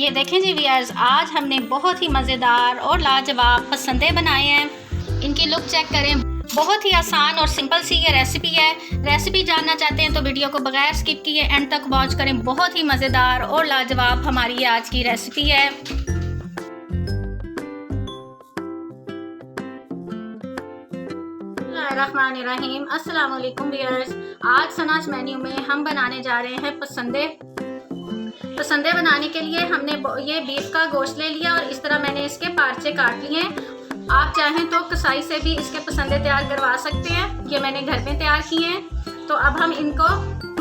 ये देखें जी व्यूअर्स, आज हमने बहुत ही मज़ेदार और लाजवाब पसंदे बनाए हैं। इनकी लुक चेक करें। बहुत ही आसान और सिंपल सी ये रेसिपी है। रेसिपी जानना चाहते हैं तो वीडियो को बगैर स्किप किए एंड तक वॉच करें। बहुत ही मज़ेदार और लाजवाब हमारी ये आज की रेसिपी है। रहमानिर्रहीम। अस्सलाम वालेकुम व्यूअर्स, आज सनाज मेन्यू में हम बनाने जा रहे हैं पसंदे। पसंदे बनाने के लिए हमने ये बीफ का गोश्त ले लिया और इस तरह मैंने इसके पार्चे काट लिए। आप चाहें तो कसाई से भी इसके पसंदे तैयार करवा सकते हैं। ये मैंने घर में तैयार किए हैं। तो अब हम इनको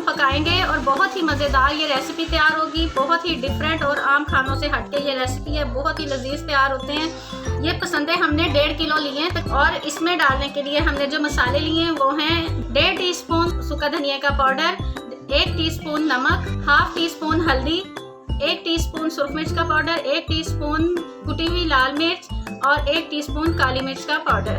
पकाएंगे और बहुत ही मज़ेदार ये रेसिपी तैयार होगी। बहुत ही डिफरेंट और आम खानों से हटके ये रेसिपी है। बहुत ही लजीज तैयार होते हैं। ये पसंदे हमने 1.5 किलो लिए हैं और इसमें डालने के लिए हमने जो मसाले लिए हैं वो हैं 1.5 टीस्पून सूखा धनिया का पाउडर, 1 टीस्पून नमक, हाफ टीस्पून हल्दी, 1 टीस्पून सुरख मिर्च का पाउडर, 1 टीस्पून कुटी हुई लाल मिर्च और 1 टीस्पून काली मिर्च का पाउडर,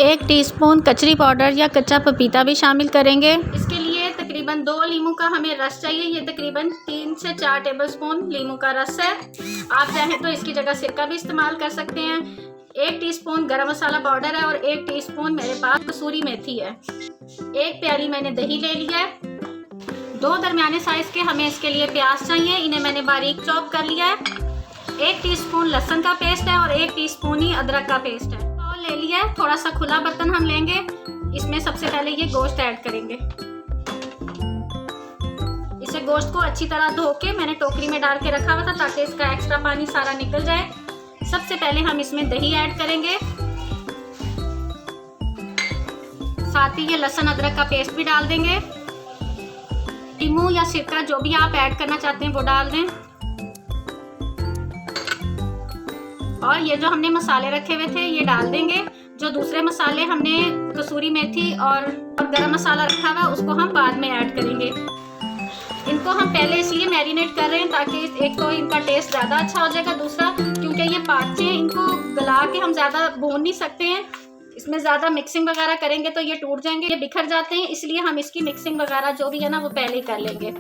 1 टीस्पून कचरी पाउडर या कच्चा पपीता भी शामिल करेंगे। इसके लिए तकरीबन 2 लीमू का हमें रस चाहिए। ये तकरीबन 3 से 4 टेबलस्पून लीमू का रस है। आप चाहें तो इसकी जगह सिरका भी इस्तेमाल कर सकते हैं। 1 टीस्पून गरम मसाला पाउडर है और 1 टीस्पून मेरे पास कसूरी मेथी है। 1 प्याली मैंने दही ले लिया है। 2 दरमियाने साइज के हमें इसके लिए प्याज चाहिए। इन्हें मैंने बारीक चॉप कर लिया है। 1 टीस्पून लहसुन का पेस्ट है और 1 टीस्पून ही अदरक का पेस्ट है। तो ले लिया है। थोड़ा सा खुला बर्तन हम लेंगे। इसमें सबसे पहले ये गोश्त ऐड करेंगे। इसे गोश्त को अच्छी तरह धो के मैंने टोकरी में डाल के रखा हुआ था ताकि इसका एक्स्ट्रा पानी सारा निकल जाए। सबसे पहले हम इसमें दही ऐड करेंगे। साथ ही ये लहसुन अदरक का पेस्ट भी डाल देंगे। लीमू या सिरका जो भी आप ऐड करना चाहते हैं वो डाल दें। और ये जो हमने मसाले रखे हुए थे ये डाल देंगे। जो दूसरे मसाले हमने कसूरी मेथी और गरम मसाला रखा हुआ उसको हम बाद में ऐड करेंगे। इनको हम पहले इसलिए मैरिनेट कर रहे हैं ताकि एक तो इनका टेस्ट ज़्यादा अच्छा हो जाएगा, दूसरा क्योंकि ये पार्चे हैं इनको गला के हम ज़्यादा भून नहीं सकते हैं। इसमें ज़्यादा मिक्सिंग वगैरह करेंगे तो ये टूट जाएंगे, ये बिखर जाते हैं। इसलिए हम इसकी मिक्सिंग वगैरह जो भी है ना वो पहले ही कर लेंगे।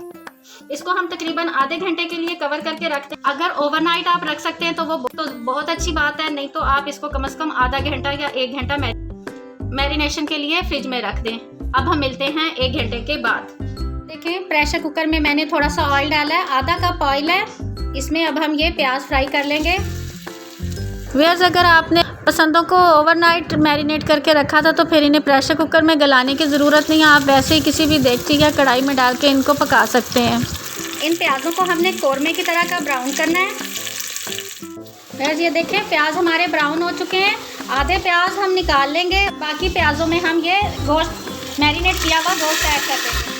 इसको हम तकरीबन आधे घंटे के लिए कवर करके रखते हैं। अगर ओवरनाइट आप रख सकते हैं तो वो तो बहुत अच्छी बात है, नहीं तो आप इसको कम से कम आधा घंटा या 1 घंटा मैरिनेशन के लिए फ्रिज में रख दें। अब हम मिलते हैं 1 घंटे के बाद। देखें, प्रेशर कुकर में मैंने थोड़ा सा ऑयल डाला है, आधा कप ऑयल है। इसमें अब हम ये प्याज फ्राई कर लेंगे। व्यूअर्स, अगर आपने पसंदों को ओवरनाइट मैरिनेट करके रखा था तो फिर इन्हें प्रेशर कुकर में गलाने की ज़रूरत नहीं है। आप वैसे ही किसी भी देगची या कढ़ाई में डाल के इनको पका सकते हैं। इन प्याज़ों को हमने कौरमे की तरह का ब्राउन करना है। व्यूअर्स, ये देखें प्याज हमारे ब्राउन हो चुके हैं। आधे प्याज हम निकाल लेंगे। बाकी प्याज़ों में हम ये गोश्त मैरिनेट किया हुआ गोश्त ऐड कर देंगे।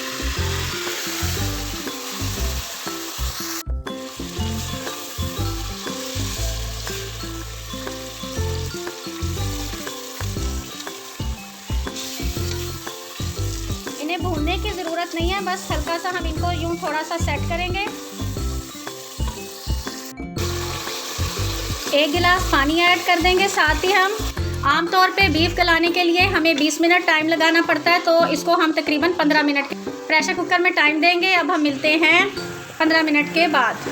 भूनने की ज़रूरत नहीं है, बस हल्का सा हम इनको यूं थोड़ा सा सेट करेंगे। 1 गिलास पानी ऐड कर देंगे। साथ ही हम आमतौर पे बीफ गलाने के लिए हमें 20 मिनट टाइम लगाना पड़ता है, तो इसको हम तकरीबन 15 मिनट प्रेशर कुकर में टाइम देंगे। अब हम मिलते हैं 15 मिनट के बाद।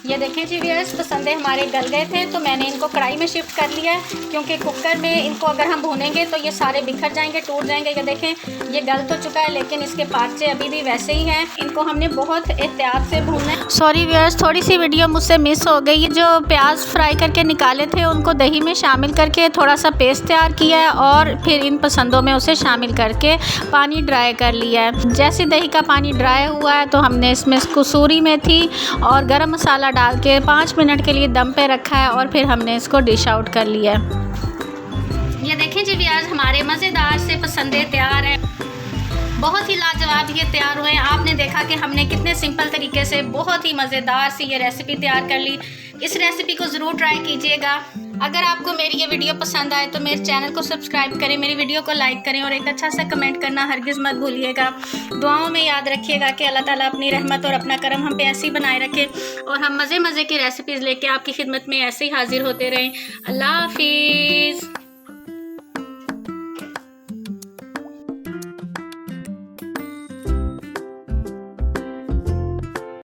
ये देखें जी व्यूअर्स, पसंदे हमारे गल गए थे तो मैंने इनको कढ़ाई में शिफ्ट कर लिया है, क्योंकि कुकर में इनको अगर हम भूनेंगे तो ये सारे बिखर जाएंगे, टूट जाएंगे। ये देखें ये गल तो चुका है लेकिन इसके पार्चे अभी भी वैसे ही हैं। इनको हमने बहुत एहतियात से भूनना है। सॉरी व्यूअर्स, थोड़ी सी वीडियो मुझसे मिस हो गई। जो प्याज फ्राई करके निकाले थे उनको दही में शामिल करके थोड़ा सा पेस्ट तैयार किया है और फिर इन पसंदों में उसे शामिल करके पानी ड्राई कर लिया है। जैसे दही का पानी ड्राई हुआ है तो हमने इसमें कसूरी मेथी और गरम मसाला डाल के 5 मिनट के लिए दम पे रखा है और फिर हमने इसको डिश आउट कर लिया है। ये देखें जी व्यूअर्स, हमारे मज़ेदार से पसंदे तैयार हैं। बहुत ही लाजवाब ये तैयार हुए हैं। आपने देखा कि हमने कितने सिंपल तरीके से बहुत ही मज़ेदार सी ये रेसिपी तैयार कर ली। इस रेसिपी को ज़रूर ट्राई कीजिएगा। अगर आपको मेरी ये वीडियो पसंद आए तो मेरे चैनल को सब्सक्राइब करें, मेरी वीडियो को लाइक करें और एक अच्छा सा कमेंट करना हरगिज़ मत भूलिएगा। दुआओं में याद रखिएगा कि अल्लाह ताला अपनी रहमत और अपना करम हम पे ऐसे ही बनाए रखे और हम मज़े मज़े की रेसिपीज़ लेके आपकी खिदमत में ऐसे ही हाजिर होते रहें। अल्लाह हाफिज़।